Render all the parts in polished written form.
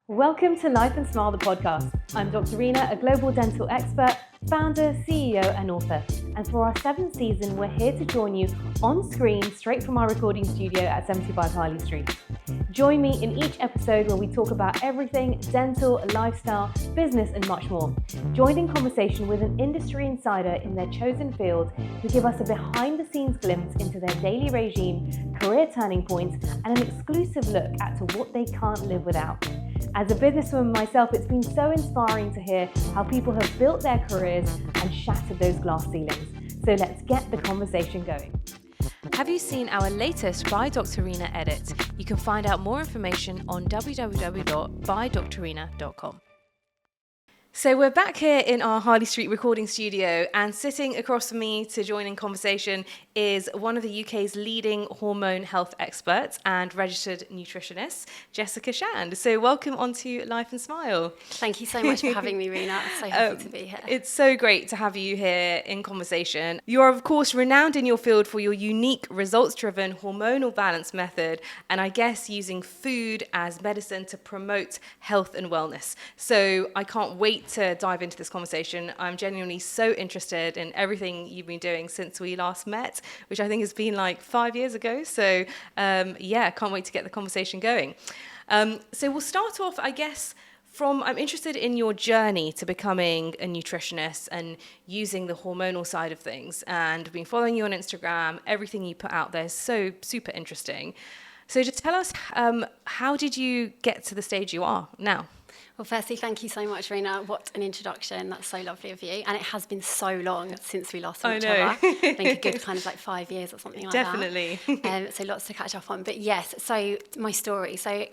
Welcome to Life and Smile, the podcast. I'm Dr. Reena, a global dental expert, founder, CEO, and author. And for our 7th season, we're here to join you on screen straight from our recording studio at 75 Harley Street. Join me in each episode where we talk about everything dental, lifestyle, business, and much more. Join in conversation with an industry insider in their chosen field who give us a behind-the-scenes glimpse into their daily regime, career turning points, and an exclusive look at to what they can't live without. As a businesswoman myself, it's been so inspiring to hear how people have built their careers and shattered those glass ceilings. So let's get the conversation going. Have you seen our latest By Dr. Reena edit? You can find out more information on www.bydrreena.com. So we're back here in our Harley Street recording studio, and sitting across from me to join in conversation is one of the UK's leading hormone health experts and registered nutritionists, Jessica Shand. So welcome onto Life and Smile. Thank you so much for having me, Reena. I'm so happy to be here. It's so great to have you here in conversation. You are, of course, renowned in your field for your unique results-driven hormonal balance method, and I guess using food as medicine to promote health and wellness. So I can't wait to dive into this conversation. I'm genuinely so interested in everything you've been doing since we last met, which I think has been like 5 years ago. So can't wait to get the conversation going. So we'll start off, I guess, I'm interested in your journey to becoming a nutritionist and using the hormonal side of things. And I've been following you on Instagram. Everything you put out there is so super interesting. So just tell us, how did you get to the stage you are now? Well, firstly, thank you so much, Reena. What an introduction. That's so lovely of you. And it has been so long since we last saw each other. I think a good kind of like 5 years or something like Definitely. that. So lots to catch up on. But yes, so my story. So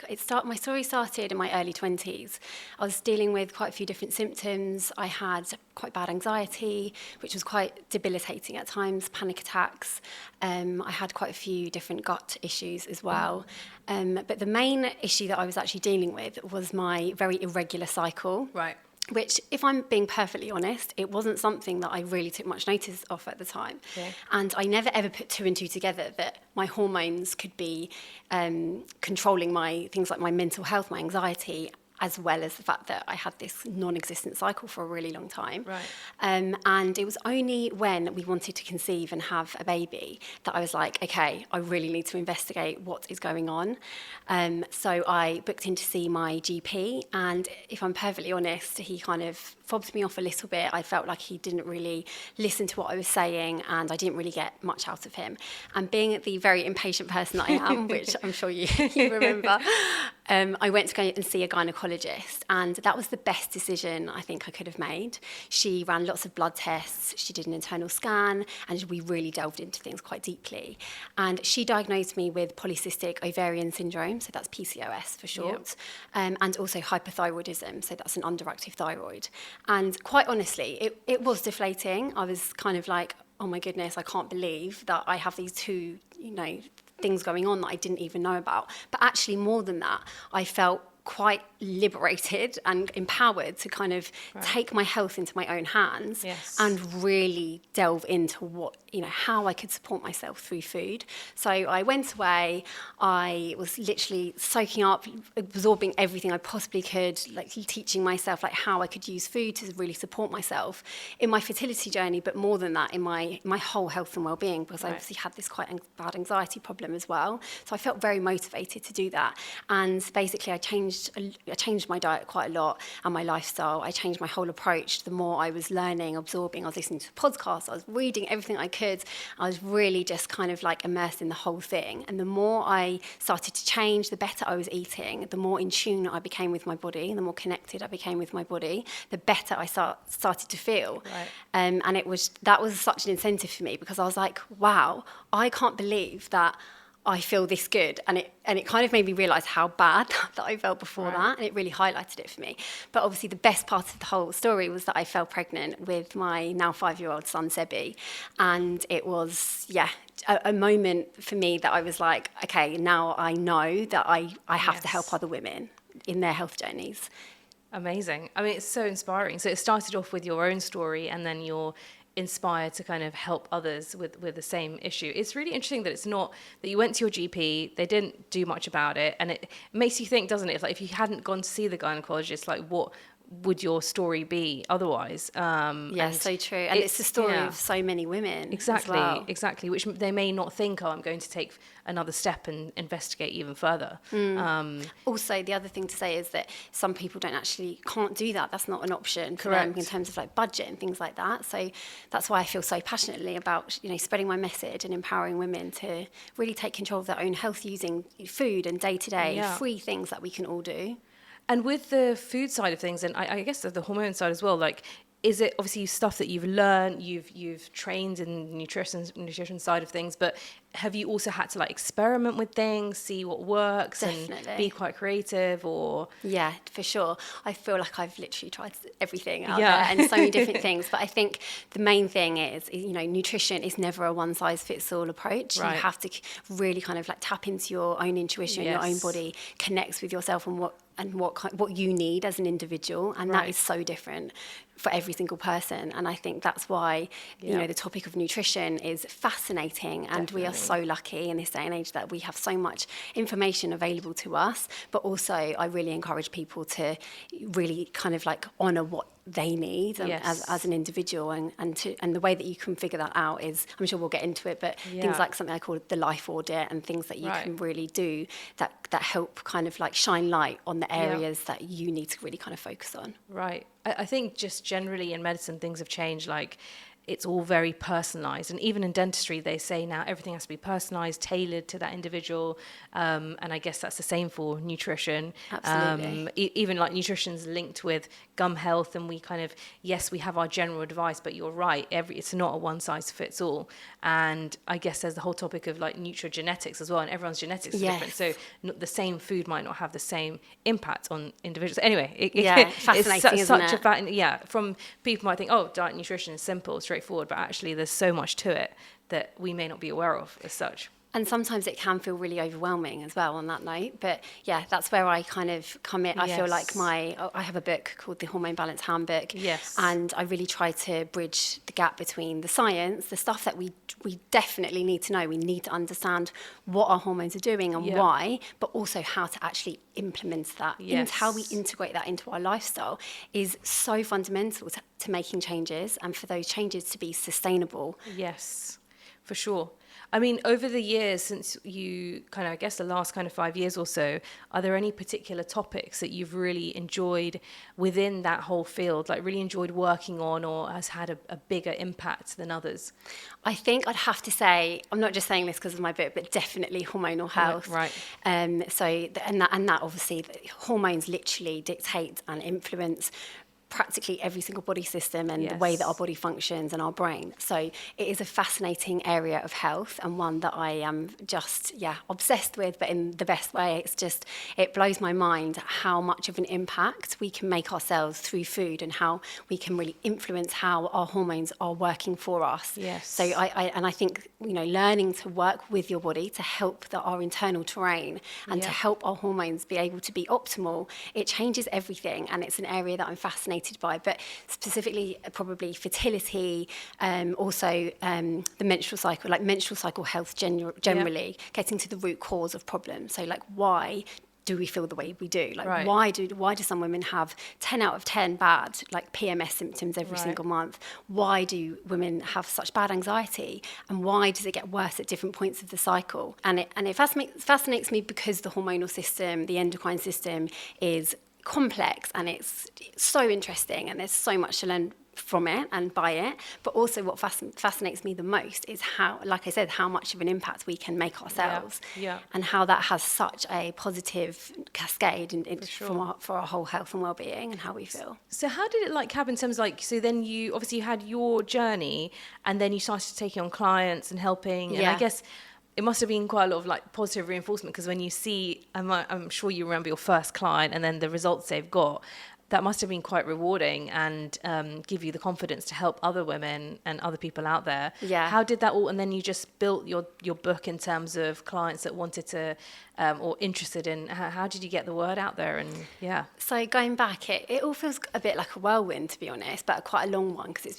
my story started in my early 20s. I was dealing with quite a few different symptoms. I had quite bad anxiety, which was quite debilitating at times, panic attacks. I had quite a few different gut issues as well. But the main issue that I was actually dealing with was my very irregular cycle. Right. Which, if I'm being perfectly honest, it wasn't something that I really took much notice of at the time. Okay. And I never ever put two and two together that my hormones could be controlling my things like my mental health, my anxiety, as well as the fact that I had this non-existent cycle for a really long time. Right. And it was only when we wanted to conceive and have a baby that I was like, okay, I really need to investigate what is going on. So I booked in to see my GP, and if I'm perfectly honest, he kind of fobbed me off a little bit. I felt like he didn't really listen to what I was saying, and I didn't really get much out of him. And being the very impatient person that I am, which I'm sure you remember, I went to go and see a gynecologist, and that was the best decision I think I could have made. She ran lots of blood tests, she did an internal scan, and we really delved into things quite deeply. And she diagnosed me with polycystic ovarian syndrome, so that's PCOS for short, yep. And also hypothyroidism, so that's an underactive thyroid. And quite honestly, it was deflating. I was kind of like, oh my goodness, I can't believe that I have these two, things going on that I didn't even know about. But actually, more than that, I felt quite liberated and empowered to kind of take my health into my own hands. Yes. And really delve into how I could support myself through food. So I went away, I was literally soaking up, absorbing everything I possibly could, like teaching myself like how I could use food to really support myself in my fertility journey, but more than that, in my whole health and well-being, because I obviously had this quite bad anxiety problem as well. So I felt very motivated to do that. And basically I changed my diet quite a lot and my lifestyle. I changed my whole approach. The more I was learning, absorbing, I was listening to podcasts, I was reading everything I could. I was really just kind of like immersed in the whole thing. And the more I started to change, the better I was eating, the more in tune I became with my body, the more connected I became with my body, the better I started to feel. Right. And that was such an incentive for me, because I was like, wow, I can't believe that I feel this good. And it kind of made me realise how bad that I felt before that, and it really highlighted it for me. But obviously the best part of the whole story was that I fell pregnant with my now 5-year-old son, Sebi. And it was, a moment for me that I was like, okay, now I know that I have to help other women in their health journeys. Amazing. I mean, it's so inspiring. So it started off with your own story, and then your inspired to kind of help others with the same issue. It's really interesting that it's not that you went to your GP, they didn't do much about it, and it makes you think, doesn't it? It's like if you hadn't gone to see the gynecologist, like what would your story be otherwise? So true. And it's the story of so many women. Exactly, as well. exactly. Which they may not think, oh, I'm going to take another step and investigate even further. Also, the other thing to say is that some people can't do that. That's not an option for them in terms of like budget and things like that. So that's why I feel so passionately about, spreading my message and empowering women to really take control of their own health using food and day-to-day free things that we can all do. And with the food side of things, and I guess the hormone side as well, like, is it obviously stuff that you've learned, you've trained in nutrition side of things, but have you also had to like experiment with things, see what works, Definitely. and be quite creative? Or yeah, for sure. I feel like I've literally tried everything out there and so many different things. But I think the main thing is, nutrition is never a one size fits all approach. Right. You have to really kind of like tap into your own intuition, your own body, connects with yourself and what you need as an individual, and that is so different for every single person. And I think that's why the topic of nutrition is fascinating, and we are so lucky in this day and age that we have so much information available to us. But also I really encourage people to really kind of like honor what they need as an individual, and the way that you can figure that out is, I'm sure we'll get into it, but things like something I call the life audit, and things that you can really do that help kind of like shine light on the areas that you need to really kind of focus on. Right. I think just generally in medicine things have changed, like it's all very personalized, and even in dentistry they say now everything has to be personalized, tailored to that individual, and I guess that's the same for nutrition. Absolutely. Even like nutrition's linked with gum health, and we kind of, yes, we have our general advice, but you're right, it's not a one size fits all. And I guess there's the whole topic of like nutrigenetics as well, and everyone's genetics is different, so the same food might not have the same impact on individuals. Anyway, fascinating, it's isn't such it? From people might think, oh, diet nutrition is simple, straightforward, but actually there's so much to it that we may not be aware of as such. And sometimes it can feel really overwhelming as well on that note. But yeah, that's where I kind of come in. I feel like I have a book called The Hormone Balance Handbook. Yes. And I really try to bridge the gap between the science, the stuff that we definitely need to know. We need to understand what our hormones are doing and why, but also how to actually implement that. Yes. How we integrate that into our lifestyle is so fundamental to making changes, and for those changes to be sustainable. Yes, for sure. I mean, over the years, since you kind of, I guess the last kind of 5 years or so, are there any particular topics that you've really enjoyed within that whole field, like really enjoyed working on, or has had a bigger impact than others? I think I'd have to say, I'm not just saying this because of my book, but definitely hormonal health. Right. And that obviously, hormones literally dictate and influence practically every single body system and the way that our body functions and our brain. So it is a fascinating area of health, and one that I am just, obsessed with, but in the best way. It blows my mind how much of an impact we can make ourselves through food, and how we can really influence how our hormones are working for us. Yes. So I think, learning to work with your body to help our internal terrain and to help our hormones be able to be optimal, it changes everything, and it's an area that I'm fascinated by, but specifically probably fertility, also the menstrual cycle, like menstrual cycle health generally, getting to the root cause of problems. So like, why do we feel the way we do? Like, why do some women have 10 out of 10 bad like PMS symptoms every single month? Why do women have such bad anxiety? And why does it get worse at different points of the cycle? And it fascinates me because the hormonal system, the endocrine system, is complex, and it's so interesting, and there's so much to learn from it and by it. But also what fascinates me the most is how, like I said, how much of an impact we can make ourselves, and how that has such a positive cascade for our whole health and well-being and how we feel. So how did it happen in terms of so then you obviously had your journey, and then you started taking on clients and helping, and I guess it must have been quite a lot of positive reinforcement, because when you see, I'm sure you remember your first client and then the results they've got, that must have been quite rewarding, and give you the confidence to help other women and other people out there. Yeah. How did that all, and then you just built your book in terms of clients that wanted to or interested in? How did you get the word out there? And So going back, it all feels a bit like a whirlwind, to be honest, but quite a long one, because it's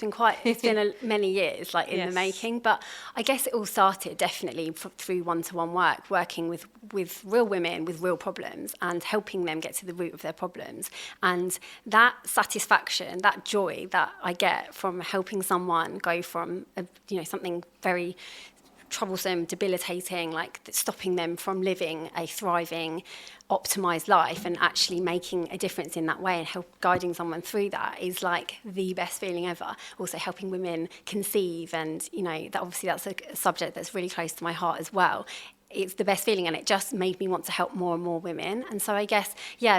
been many years like in the making. But I guess it all started definitely through one-to-one work, working with real women with real problems and helping them get to the root of their problems. And that satisfaction, that joy that I get from helping someone go from something very troublesome, debilitating, like stopping them from living a thriving, optimized life, and actually making a difference in that way and guiding someone through that is like the best feeling ever. Also helping women conceive, and that's a subject that's really close to my heart as well. It's the best feeling, and it just made me want to help more and more women. And so I guess,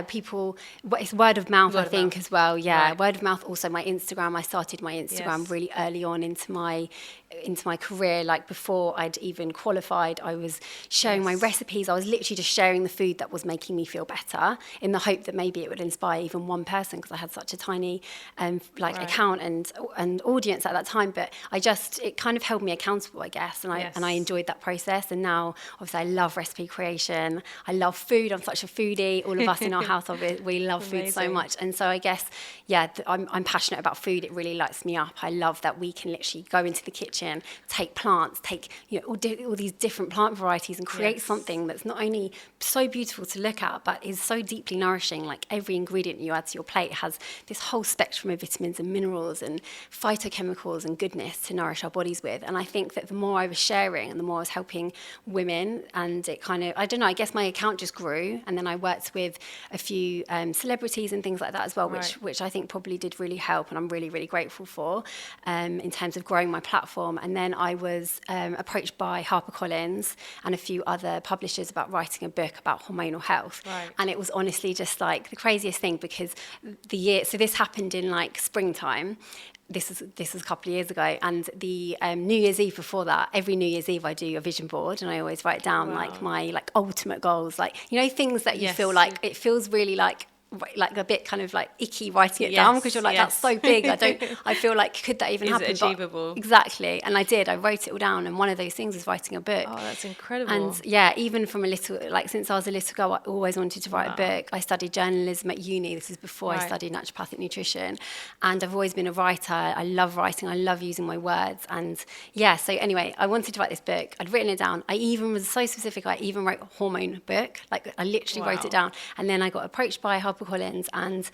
people, it's word of mouth, as well. Right. Word of mouth. Also my Instagram, I started my Instagram really early on into my career. Like before I'd even qualified, I was sharing my recipes. I was literally just sharing the food that was making me feel better, in the hope that maybe it would inspire even one person, because I had such a tiny account and audience at that time. But it kind of held me accountable, I guess, and I enjoyed that process. And now obviously I love recipe creation, I love food, I'm such a foodie. All of us in our household, we love food so much. And so I guess I'm passionate about food. It really lights me up. I love that we can literally go into the kitchen, take plants, take all these different plant varieties, and create something that's not only so beautiful to look at, but is so deeply nourishing. Like every ingredient you add to your plate has this whole spectrum of vitamins and minerals and phytochemicals and goodness to nourish our bodies with. And I think that the more I was sharing and the more I was helping women, and it kind of, I don't know, I guess my account just grew. And then I worked with a few celebrities and things like that as well, which I think probably did really help, and I'm really, really grateful for in terms of growing my platform. And then I was approached by HarperCollins and a few other publishers about writing a book about hormonal health. Right. And it was honestly just like the craziest thing, because so this happened in like springtime. This is a couple of years ago, and the New Year's Eve before that, every New Year's Eve I do a vision board, and I always write down like my ultimate goals, like things that you feel like, it feels really like a bit kind of like icky writing it down, because you're like, that's so big. I feel like, could that even happen? Is it achievable? But exactly. And I wrote it all down, and one of those things is writing a book. Oh, that's incredible. And even from since I was a little girl, I always wanted to write a book. I studied journalism at uni. This is before I studied naturopathic nutrition, and I've always been a writer. I love writing. I love using my words. And so anyway, I wanted to write this book. I'd written it down. I even was so specific. I even wrote a hormone book. Like I literally wrote it down, and then I got approached by HarperCollins, and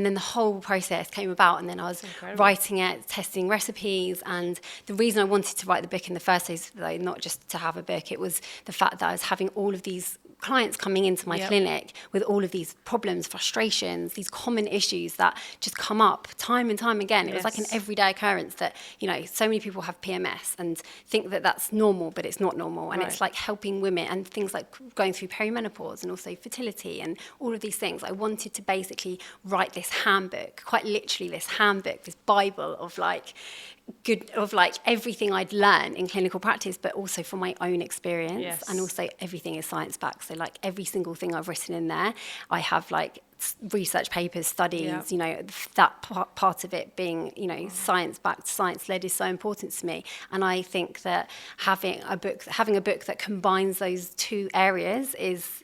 then the whole process came about, and then I was writing it, testing recipes. And the reason I wanted to write the book in the first place, though, not just to have a book, it was the fact that I was having all of these clients coming into my clinic with all of these problems, frustrations, these common issues that just come up time and time again. It was like an everyday occurrence that, so many people have PMS and think that that's normal, but it's not normal. And it's like helping women, and things like going through perimenopause and also fertility and all of these things. I wanted to basically write this handbook, quite literally this handbook, this Bible of everything I'd learned in clinical practice, but also from my own experience. And also everything is science-backed. So like every single thing I've written in there, I have like research papers, studies, that part of it being, science-backed, science-led is so important to me. And I think that having a book that combines those two areas is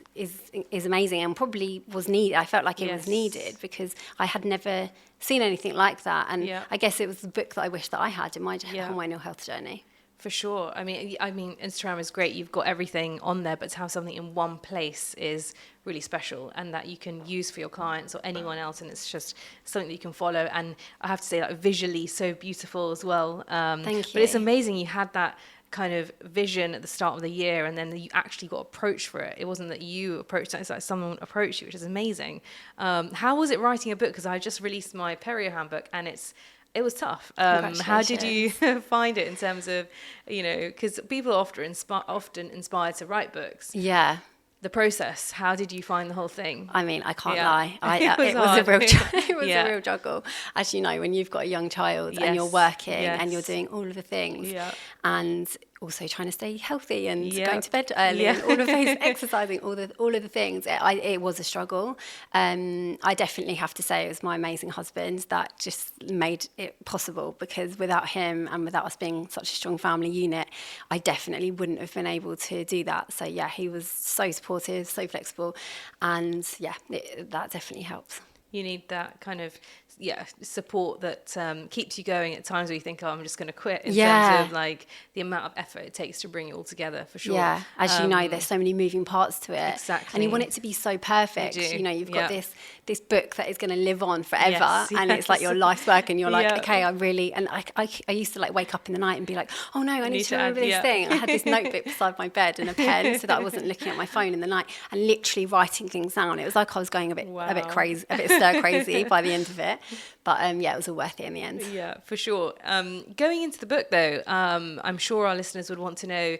amazing, and probably was needed. I felt like it was needed, because I had never seen anything like that. And I guess it was the book that I wish that I had in my hormonal health journey. For sure. I mean, Instagram is great. You've got everything on there, but to have something in one place is really special, and that you can use for your clients or anyone else. And it's just something that you can follow. And I have to say, like, visually so beautiful as well. Thank you. But it's amazing you had that kind of vision at the start of the year, and then you actually got approached for it. It wasn't that you approached it, it's like someone approached you, which is amazing. How was it writing a book? Because I just released my perio handbook, and it was tough. How did you find it in terms of, because people are often inspired to write books. Yeah. The process, how did you find the whole thing? I mean, I can't lie. It was a real juggle. As you know, when you've got a young child and you're working and you're doing all of the things, and also trying to stay healthy and going to bed early and all of those exercising, all of the things. It was a struggle. I definitely have to say it was my amazing husband that just made it possible, because without him and without us being such a strong family unit, I definitely wouldn't have been able to do that. So yeah, he was so supportive, so flexible, and yeah, that definitely helps. You need that kind of support that keeps you going at times where you think, oh, I'm just going to quit, in terms of like the amount of effort it takes to bring it all together, for sure. Yeah, as you know, there's so many moving parts to it. Exactly. And you want it to be so perfect. You know, you've got this book that is going to live on forever, and it's like your life's work, and you're like, okay, I really, and I used to like wake up in the night and be like, oh no, I need to remember this thing. I had this notebook beside my bed and a pen so that I wasn't looking at my phone in the night, and literally writing things down. It was like I was going a bit crazy, a bit stir crazy by the end of it. But it was all worth it in the end. Yeah, for sure. Going into the book, though, I'm sure our listeners would want to know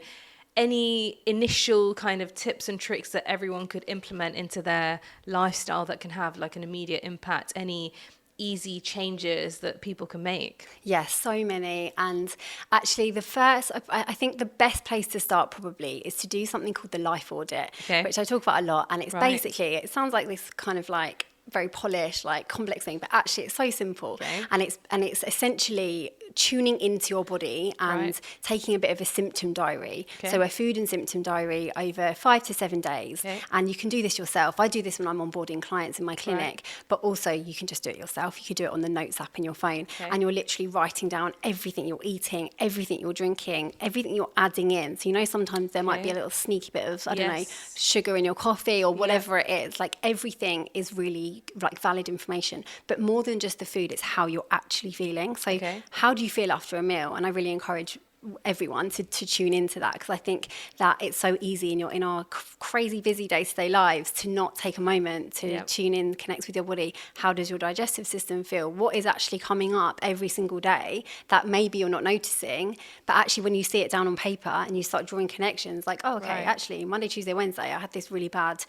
any initial kind of tips and tricks that everyone could implement into their lifestyle that can have like an immediate impact, any easy changes that people can make. Yes, so many. And actually I think the best place to start probably is to do something called the life audit, which I talk about a lot. And it's basically, it sounds like this kind of like very polished, like complex thing, but actually it's so simple. And it's essentially tuning into your body and taking a bit of a symptom diary. So a food and symptom diary over 5 to 7 days. And you can do this yourself. I do this when I'm onboarding clients in my clinic, but also you can just do it yourself. You could do it on the notes app in your phone, and you're literally writing down everything you're eating, everything you're drinking, everything you're adding in. So, you know, sometimes there might be a little sneaky bit of, I don't know, sugar in your coffee or whatever it is. Like, everything is really like valid information. But more than just the food, it's how you're actually feeling. So how do you feel after a meal? And I really encourage everyone to tune into that, because I think that it's so easy in our crazy busy day-to-day lives to not take a moment to tune in, connect with your body. How does your digestive system feel? What is actually coming up every single day that maybe you're not noticing, but actually when you see it down on paper and you start drawing connections, like, oh, okay, actually Monday, Tuesday, Wednesday I had this really bad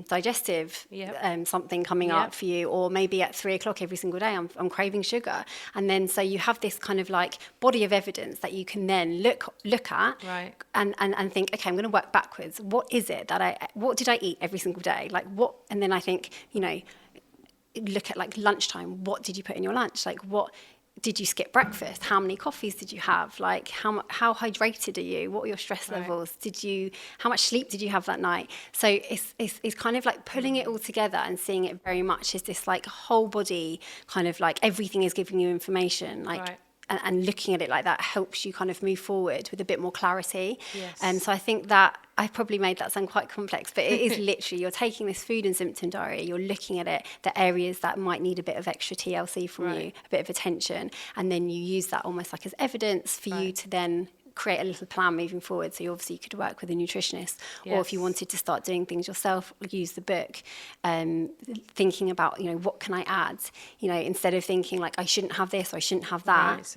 digestive something coming up for you, or maybe at 3 o'clock every single day I'm craving sugar. And then so you have this kind of like body of evidence that you can then look at and think, okay, I'm going to work backwards. What is it that what did I eat every single day? Like what? And then I think, you know, look at like lunchtime. What did you put in your lunch? Like, what did you skip breakfast? How many coffees did you have? Like, how hydrated are you? What were your stress levels? How much sleep did you have that night? So it's kind of like pulling it all together and seeing it very much as this like whole body kind of like everything is giving you information. Like. And looking at it like that helps you kind of move forward with a bit more clarity. So I think that I probably made that sound quite complex, but it is literally, you're taking this food and symptom diary, you're looking at it, the areas that might need a bit of extra TLC from you, a bit of attention, and then you use that almost like as evidence for you to then create a little plan moving forward. So you could work with a nutritionist, or if you wanted to start doing things yourself, use the book, thinking about, you know, what can I add, you know, instead of thinking like I shouldn't have this or I shouldn't have that.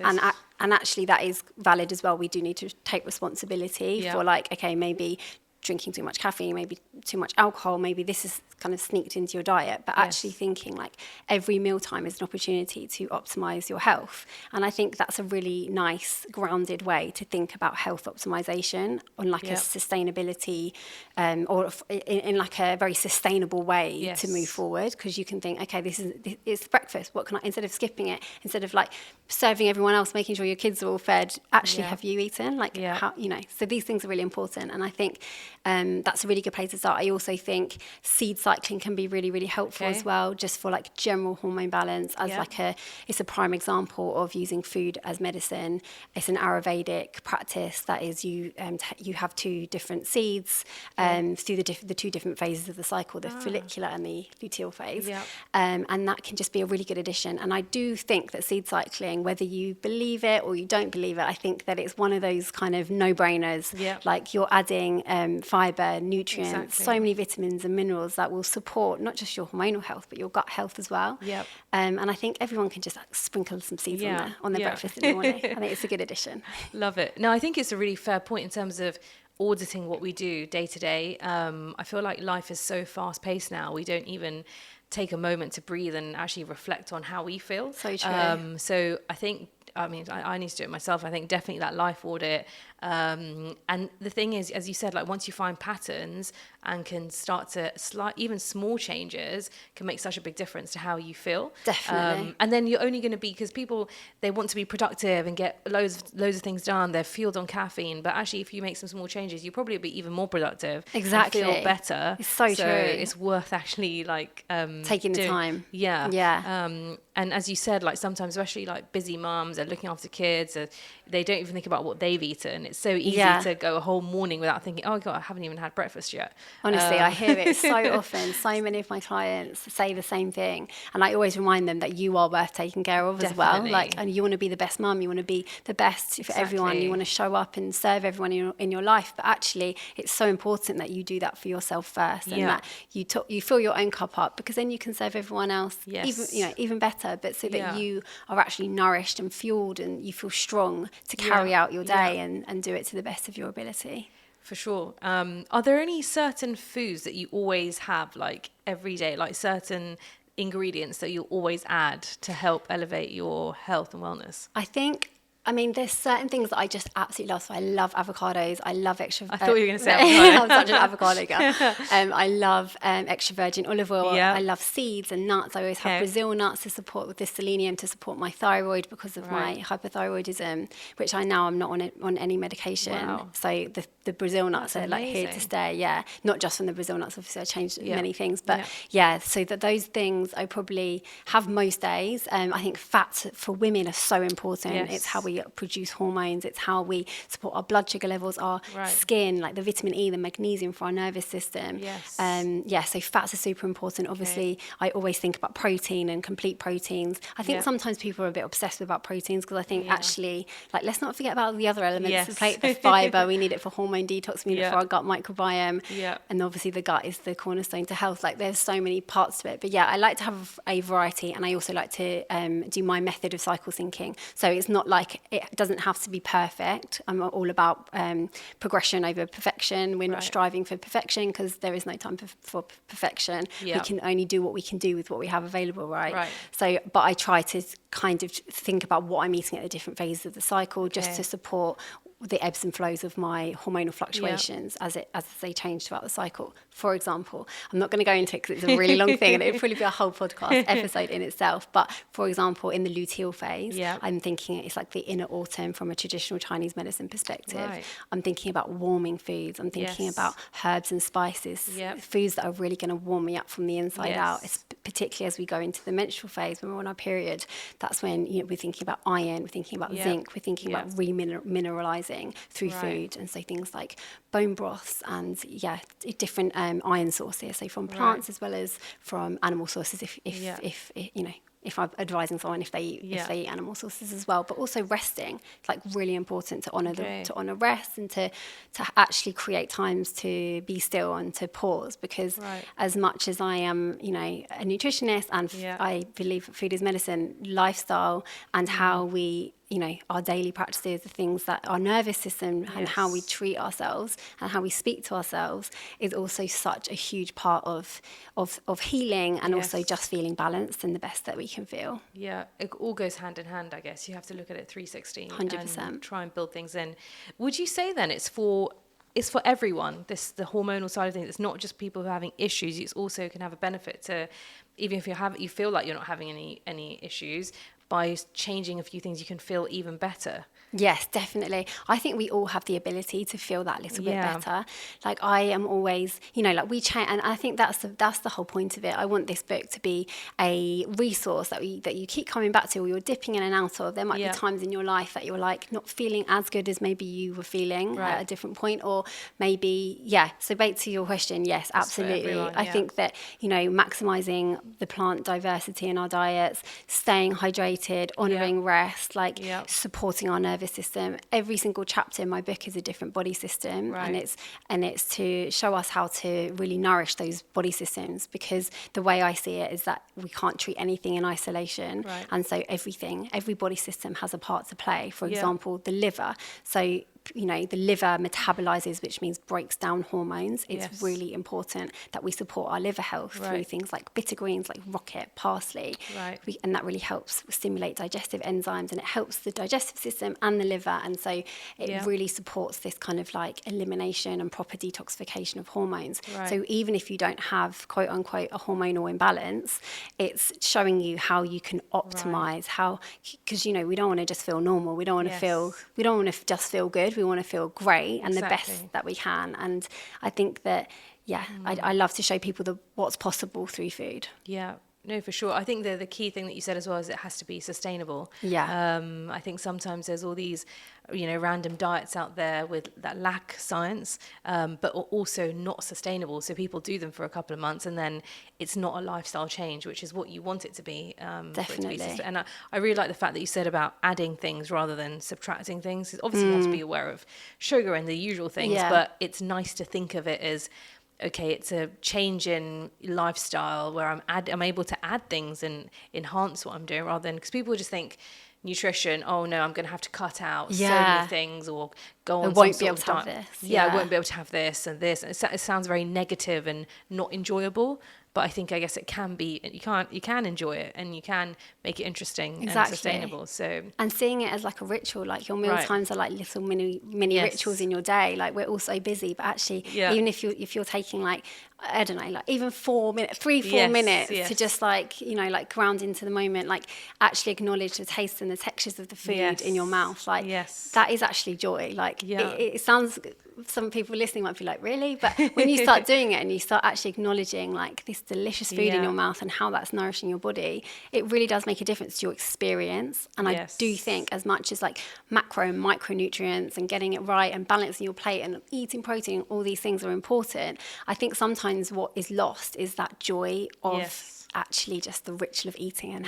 And actually that is valid as well. We do need to take responsibility for like, okay, maybe drinking too much caffeine, maybe too much alcohol, maybe this is kind of sneaked into your diet, but actually thinking like every mealtime is an opportunity to optimize your health. And I think that's a really nice grounded way to think about health optimization on like a sustainability or in like a very sustainable way to move forward, because you can think, okay, it's breakfast, what can I, instead of skipping it, instead of like serving everyone else, making sure your kids are all fed, actually have you eaten? Like how, you know, so these things are really important. And I think that's a really good place to start. I also think seed cycling can be really, really helpful as well, just for like general hormone balance, as like it's a prime example of using food as medicine. It's an Ayurvedic practice that is you have 2 different seeds through the 2 different phases of the cycle, the follicular and the luteal phase. And that can just be a really good addition. And I do think that seed cycling, whether you believe it or you don't believe it, I think that it's one of those kind of no-brainers. Like you're adding fiber, nutrients, so many vitamins and minerals that will support not just your hormonal health, but your gut health as well. And I think everyone can just like, sprinkle some seeds on their breakfast in the morning. I think it's a good addition. Love it. No, I think it's a really fair point in terms of auditing what we do day to day. I feel like life is so fast paced now. We don't even take a moment to breathe and actually reflect on how we feel. So true. So I think, I need to do it myself. I think definitely that life audit. And the thing is, as you said, like once you find patterns and can start to even small changes can make such a big difference to how you feel. Definitely. And then you're only going to be, because people, they want to be productive and get loads of things done. They're fueled on caffeine, but actually if you make some small changes, you'll probably be even more productive. Exactly. And feel better. It's so true. It's worth actually like taking the time. Yeah. And as you said, like sometimes, especially like busy moms are looking after kids, they don't even think about what they've eaten. It's so easy to go a whole morning without thinking, oh God, I haven't even had breakfast yet. Honestly, I hear it so often. So many of my clients say the same thing. And I always remind them that you are worth taking care of as well. Like, and you want to be the best mum, you want to be the best for everyone, you want to show up and serve everyone in your life. But actually, it's so important that you do that for yourself first, and that you fill your own cup up, because then you can serve everyone else even better. But so that you are actually nourished and fueled, and you feel strong to carry out your day and do it to the best of your ability. For sure. Are there any certain foods that you always have, like every day, like certain ingredients that you always add to help elevate your health and wellness? I mean, there's certain things that I just absolutely love. So I love avocados. I love extra. I thought you were going to say avocado. I'm such an avocado girl. I love extra virgin olive oil. Yeah. I love seeds and nuts. I always have Brazil nuts to support with the selenium, to support my thyroid because of my hypothyroidism, which I'm not on any medication. Wow. So the Brazil nuts are like here to stay. Yeah, not just from the Brazil nuts. Obviously, I changed many things, but so that those things I probably have most days. I think fats for women are so important. Yes. It's how we produce hormones, it's how we support our blood sugar levels, our skin, like the vitamin E, the magnesium for our nervous system. So fats are super important. Obviously, I always think about protein and complete proteins. I think sometimes people are a bit obsessed about proteins, because I think actually, like, let's not forget about the other elements. The fiber, we need it for hormone detox, we need it for our gut microbiome, and obviously the gut is the cornerstone to health. Like, there's so many parts to it, but I like to have a variety, and I also like to do my method of cycle syncing. So it's not like, it doesn't have to be perfect. I'm all about progression over perfection. We're not striving for perfection, because there is no time for perfection. We can only do what we can do with what we have available, right? So, but I try to kind of think about what I'm eating at the different phases of the cycle, just to support the ebbs and flows of my hormonal fluctuations as they change throughout the cycle. For example, I'm not going to go into it because it's a really long thing and it'd probably be a whole podcast episode in itself. But for example, in the luteal phase, I'm thinking it's like the inner autumn from a traditional Chinese medicine perspective. I'm thinking about warming foods. I'm thinking about herbs and spices, foods that are really going to warm me up from the inside out. It's particularly as we go into the menstrual phase, when we're on our period. That's when we're thinking about iron, we're thinking about zinc, we're thinking about remineralizing through food, and so things like bone broths and different iron sources, so from plants as well as from animal sources, if I'm advising someone if they eat animal sources as well. But also resting, it's like really important to honor rest, and to actually create times to be still and to pause, because as much as I am a nutritionist and I believe food is medicine, lifestyle and how we our daily practices, the things that our nervous system and how we treat ourselves and how we speak to ourselves is also such a huge part of healing, and also just feeling balanced and the best that we can feel. Yeah, it all goes hand in hand, I guess. You have to look at it 360 100%. And try and build things in. Would you say then it's for everyone, the hormonal side of things? It's not just people who are having issues. It also can have a benefit to, even if you feel like you're not having any issues, by changing a few things, you can feel even better. Yes, definitely. I think we all have the ability to feel that little bit better. Like, I am always, like, we change, and I think that's the whole point of it. I want this book to be a resource that you keep coming back to, or you're dipping in and out of. There might be times in your life that you're like not feeling as good as maybe you were feeling at a different point, or maybe So back to your question, yes, absolutely. Everyone, I think that maximizing the plant diversity in our diets, staying hydrated, honoring rest, supporting our nervous system. Every single chapter in my book is a different body system, and it's to show us how to really nourish those body systems, because the way I see it is that we can't treat anything in isolation, and so every body system has a part to play. For example, the liver. So the liver metabolizes, which means breaks down hormones. It's Yes. really important that we support our liver health through things like bitter greens, like rocket, parsley. Right. And that really helps stimulate digestive enzymes, and it helps the digestive system and the liver. And so it really supports this kind of like elimination and proper detoxification of hormones. Right. So even if you don't have, quote unquote, a hormonal imbalance, it's showing you how you can optimize because we don't want to just feel normal. We don't want to just feel good. We want to feel great and the best that we can. And I think that, I love to show people what's possible through food. Yeah. No, for sure. I think the key thing that you said as well is it has to be sustainable. Yeah. I think sometimes there's all these, random diets out there that lack science, but are also not sustainable. So people do them for a couple of months and then it's not a lifestyle change, which is what you want it to be. Definitely. And I really like the fact that you said about adding things rather than subtracting things. Obviously, you have to be aware of sugar and the usual things, but it's nice to think of it as, okay, it's a change in lifestyle where I'm able to add things and enhance what I'm doing, rather than, because people just think nutrition, oh no, I'm going to have to cut out so many things or go on some sort of diet. I won't be able to have this and this. And it sounds very negative and not enjoyable. But I guess it can be, you can enjoy it and you can make it interesting and sustainable. So, and seeing it as like a ritual, like your meal times are like little mini rituals in your day. Like we're all so busy, but actually, even if you're taking like, I don't know, like even 4 minutes, 3-4 minutes to just like, like ground into the moment, like actually acknowledge the taste and the textures of the food in your mouth. Like that is actually joy. Like it sounds, some people listening might be like, really? But when you start doing it and you start actually acknowledging like this delicious food in your mouth and how that's nourishing your body, it really does make a difference to your experience. And I do think as much as like macro and micronutrients and getting it right and balancing your plate and eating protein, all these things are important. I think sometimes what is lost is that joy of actually just the ritual of eating and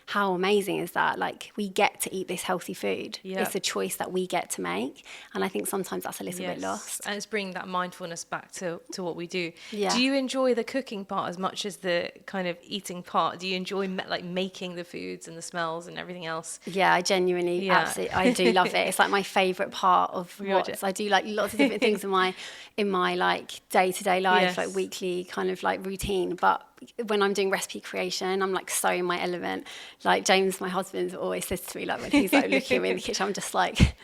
how amazing is that? Like we get to eat this healthy food. It's a choice that we get to make. And I think sometimes that's a little bit lost. And it's bringing that mindfulness back to what we do. Yeah. Do you enjoy the cooking part as much as the kind of eating part? Do you enjoy like making the foods and the smells and everything else? Yeah, I genuinely, absolutely, I do love it. It's like my favourite part of I do like lots of different things in my like day-to-day life, like weekly kind of like routine. But when I'm doing recipe creation, I'm like so in my element. Like James, my husband, always says to me, like when he's like looking at me in the kitchen, I'm just like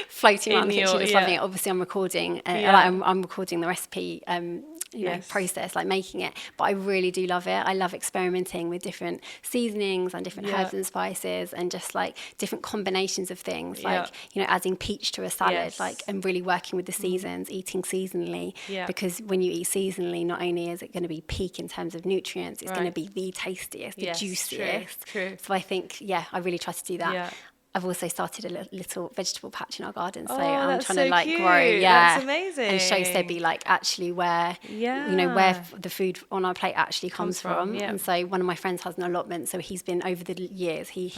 floating around the kitchen, just loving it. Obviously, I'm recording. I'm recording the recipe. Process, like making it, but I really do love it. I love experimenting with different seasonings and different herbs and spices and just like different combinations of things, like adding peach to a salad, like, and really working with the seasons, eating seasonally, because when you eat seasonally, not only is it going to be peak in terms of nutrients, it's going to be the tastiest, the juiciest. True. So I think I really try to do that. I've also started a little vegetable patch in our garden, so I'm trying to like cute. grow, that's amazing, and show Sebby like actually where where the food on our plate actually comes from. And so one of my friends has an allotment, so he's been over the years he's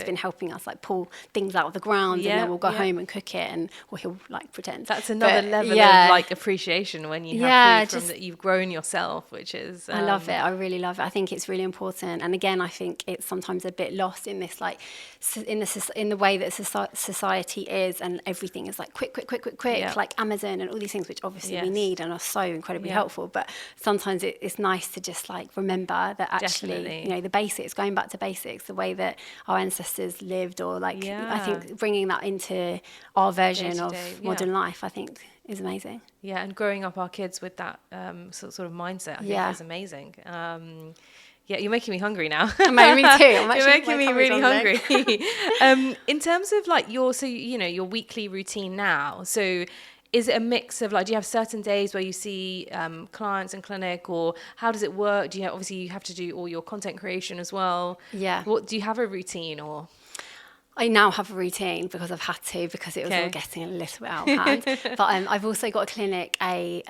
been helping us like pull things out of the ground, and then we'll go home and cook it, or he'll like pretend. That's another level of like appreciation when you have food that you've grown yourself, which is I love it. I really love it. I think it's really important, and again, I think it's sometimes a bit lost in this like in the way that society is, and everything is like quick, like Amazon and all these things, which obviously we need and are so incredibly helpful. But sometimes it's nice to just like remember that actually, the basics, going back to basics, the way that our ancestors lived, or like I think bringing that into our version of modern life, I think is amazing. Yeah, and growing up our kids with that sort of mindset, I think is amazing. Yeah, you're making me hungry now. Me too. You're making me really hungry. In terms of like your weekly routine now, so is it a mix of like, do you have certain days where you see clients in clinic, or how does it work? Do you obviously you have to do all your content creation as well? Yeah. What do you have a routine or? I now have a routine because I've had to, because it was all getting a little bit out of hand. But I've also got a clinic, I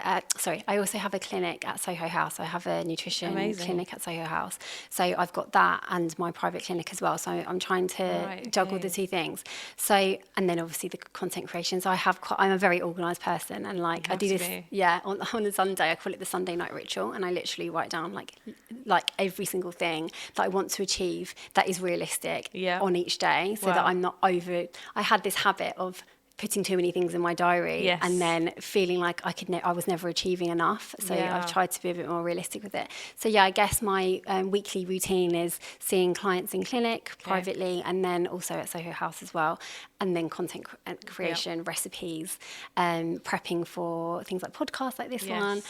also have a clinic at Soho House. I have a nutrition clinic at Soho House. So I've got that and my private clinic as well. So I'm trying to juggle the two things. So, and then obviously the content creation. So I'm a very organised person, and like I do this, on a Sunday, I call it the Sunday night ritual. And I literally write down like every single thing that I want to achieve that is realistic on each day. So that I'm not I had this habit of putting too many things in my diary Yes. and then feeling like I was never achieving enough. So Yeah. I've tried to be a bit more realistic with it. So yeah, I guess my weekly routine is seeing clients in clinic privately, and then also at Soho House as well. And then content creation, recipes, prepping for things like podcasts like this one,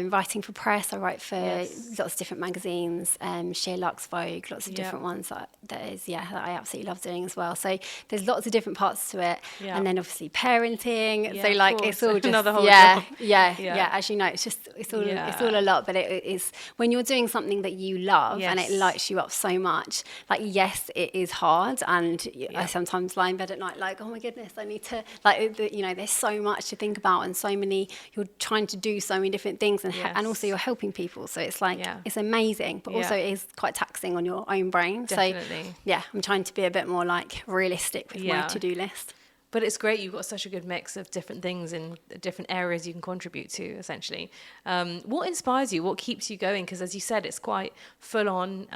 writing for press. I write for lots of different magazines, Sheer Luxe, Vogue, lots of different ones that I absolutely love doing as well. So there's lots of different parts to it. And then obviously parenting. So like it's all just another whole job. As you know, it's all a lot, but it is when you're doing something that you love and it lights you up so much. Like yes, it is hard, and I sometimes lie in bed at night like, oh my goodness, I need to there's so much to think about, and so many, you're trying to do so many different things, and also you're helping people, so it's like it's amazing, but also it is quite taxing on your own brain. Definitely. So I'm trying to be a bit more like realistic with my to-do list. But it's great, you've got such a good mix of different things in different areas you can contribute to, essentially. What inspires you? What keeps you going? Because as you said, it's quite full on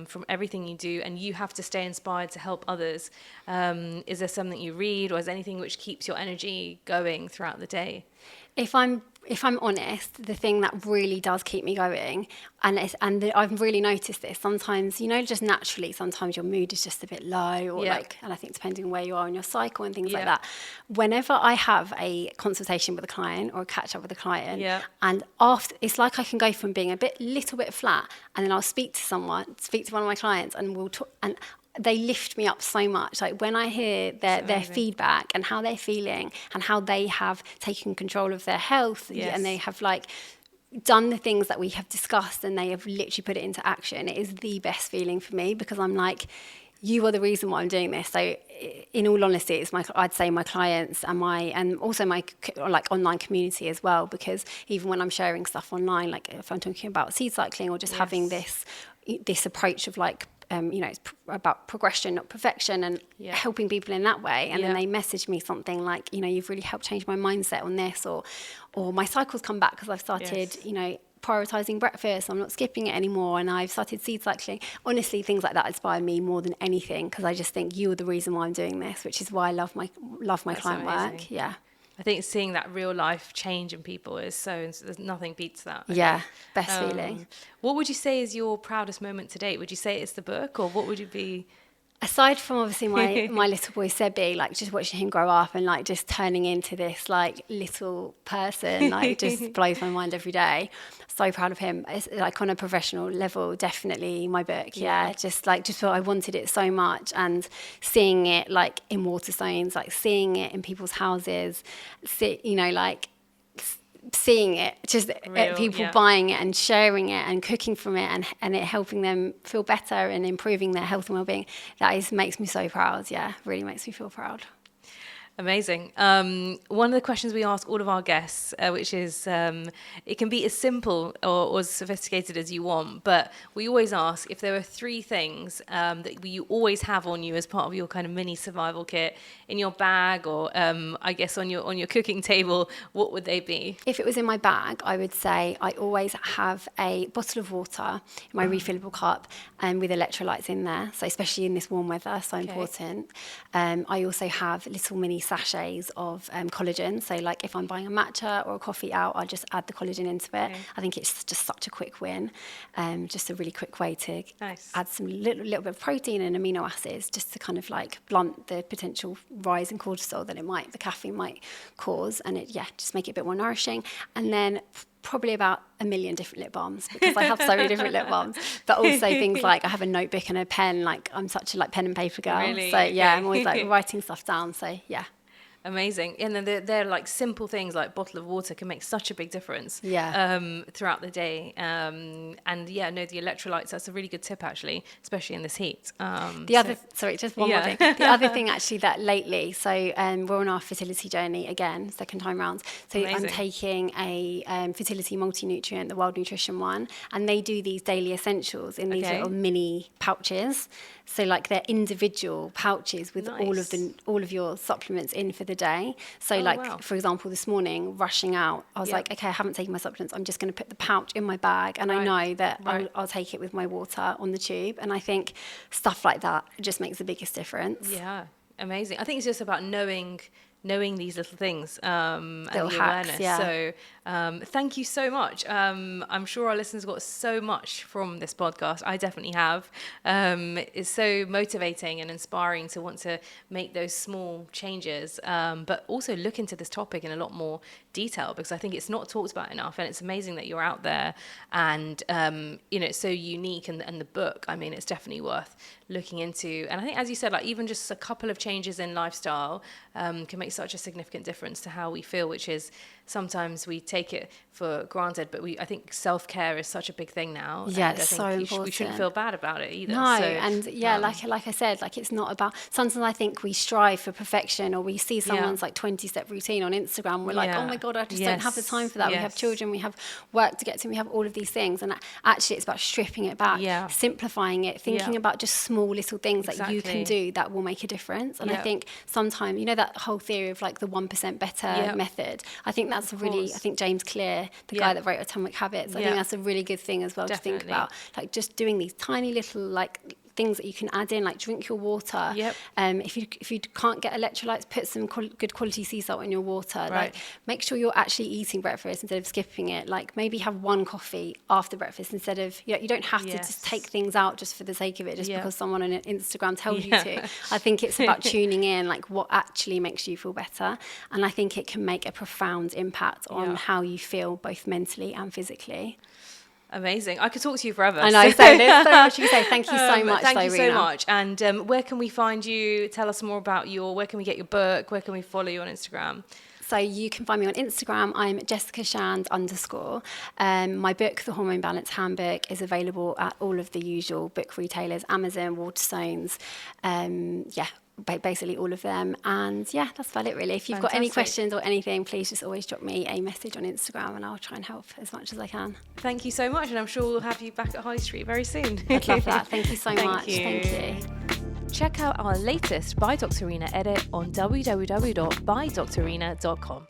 from everything you do, and you have to stay inspired to help others. Is there something you read, or is there anything which keeps your energy going throughout the day? If I'm honest, the thing that really does keep me going, and I've really noticed this, sometimes, just naturally, sometimes your mood is just a bit low, or and I think depending on where you are in your cycle and things like that. Whenever I have a consultation with a client or a catch up with a client, and after, it's like I can go from being little bit flat, and then I'll speak to one of my clients, and we'll talk, and they lift me up so much. Like when I hear their feedback and how they're feeling and how they have taken control of their health, and they have like done the things that we have discussed, and they have literally put it into action, it is the best feeling for me, because I'm like, you are the reason why I'm doing this. So in all honesty, it's I'd say my clients and also my like online community as well, because even when I'm sharing stuff online, like if I'm talking about seed cycling or just having this approach of like, it's about progression, not perfection, and helping people in that way. And then they message me something like, you've really helped change my mindset on this, or my cycles come back because I've started, prioritizing breakfast. I'm not skipping it anymore, and I've started seed cycling. Honestly, things like that inspire me more than anything, because I just think you're the reason why I'm doing this, which is why I love my client work. Yeah. I think seeing that real life change in people is there's nothing beats that. Best feeling. What would you say is your proudest moment to date? Would you say it's the book, or what would it be? Aside from obviously my little boy Sebi, like just watching him grow up and like just turning into this like little person, like just blows my mind every day. So proud of him. It's like on a professional level, definitely my book. Just what I wanted it so much, and seeing it like in Waterstones, like seeing it in people's houses, seeing it just people buying it and sharing it and cooking from it, and it helping them feel better and improving their health and well-being, makes me so proud. Really makes me feel proud. Amazing. One of the questions we ask all of our guests, which is, it can be as simple or as sophisticated as you want, but we always ask if there are 3 things that you always have on you as part of your kind of mini survival kit, in your bag, or I guess on your cooking table, what would they be? If it was in my bag, I would say I always have a bottle of water in my refillable cup, with electrolytes in there. So especially in this warm weather, so important. I also have little mini sachets of collagen. So like if I'm buying a matcha or a coffee out, I'll just add the collagen into it. I think it's just such a quick win. Just a really quick way to add some little bit of protein and amino acids, just to kind of like blunt the potential rise in cortisol that the caffeine might cause, and just make it a bit more nourishing. And then probably about 1 million different lip balms, because I have so many different lip balms, but also things like I have a notebook and a pen. Like I'm such a pen and paper girl. Really? So I'm always like writing stuff down. So Amazing. And then they're like simple things like bottle of water can make such a big difference throughout the day. The electrolytes, that's a really good tip actually, especially in this heat. Just one more thing. The other thing actually that lately, so we're on our fertility journey again, second time round. So amazing. I'm taking a fertility multi-nutrient, the World Nutrition one, and they do these daily essentials in these little mini pouches. So like they're individual pouches with all of your supplements in for the day. So for example, this morning rushing out, I was like, okay, I haven't taken my supplements. I'm just going to put the pouch in my bag, and I know that I'll take it with my water on the tube. And I think stuff like that just makes the biggest difference. Yeah, amazing. I think it's just about knowing knowing these little things and the hacks, awareness. yeah. So thank you so much. I'm sure our listeners got so much from this podcast. I definitely have. It's so motivating and inspiring to want to make those small changes, but also look into this topic in a lot more detail, because I think it's not talked about enough, and it's amazing that you're out there, and it's so unique, and the book, I mean, it's definitely worth looking into. And I think, as you said, like even just a couple of changes in lifestyle can make such a significant difference to how we feel, which is sometimes we take it for granted, but I think self-care is such a big thing now. Yeah, and it's I so think important. We shouldn't feel bad about it either. No, so, and like I said, like it's not about, sometimes I think we strive for perfection, or we see someone's like 20-step routine on Instagram, we're like, oh my God, I just don't have the time for that. We have children, we have work to get to, we have all of these things, and actually it's about stripping it back, simplifying it, thinking about just small little things that you can do that will make a difference. And I think sometimes, that whole theory of like the 1% better method, I think that's I think James Clear, the guy that wrote Atomic Habits, I think that's a really good thing as well. Definitely. To think about, like just doing these tiny little like things that you can add in, like drink your water. If you can't get electrolytes, put some good quality sea salt in your water. Like make sure you're actually eating breakfast instead of skipping it. Like maybe have one coffee after breakfast instead of, you don't have to just take things out just for the sake of it, just because someone on Instagram tells you to. I think it's about tuning in, like what actually makes you feel better. And I think it can make a profound impact on how you feel, both mentally and physically. Amazing. I could talk to you forever. I know, so there's so much you can say. Thank you so much, Thank you so Reena. much. And where can we find you? Tell us more about where can we get your book? Where can we follow you on Instagram? So you can find me on Instagram. I'm JessicaShand_. My book, The Hormone Balance Handbook, is available at all of the usual book retailers, Amazon, Waterstones, basically all of them. And that's about it really. If you've got any questions or anything, please just always drop me a message on Instagram and I'll try and help as much as I can. Thank you so much, and I'm sure we'll have you back at High Street very soon. I'd love that. Thank you so much. Thank Thank you. Check out our latest By Dr. Reena edit on www.bydrreena.com.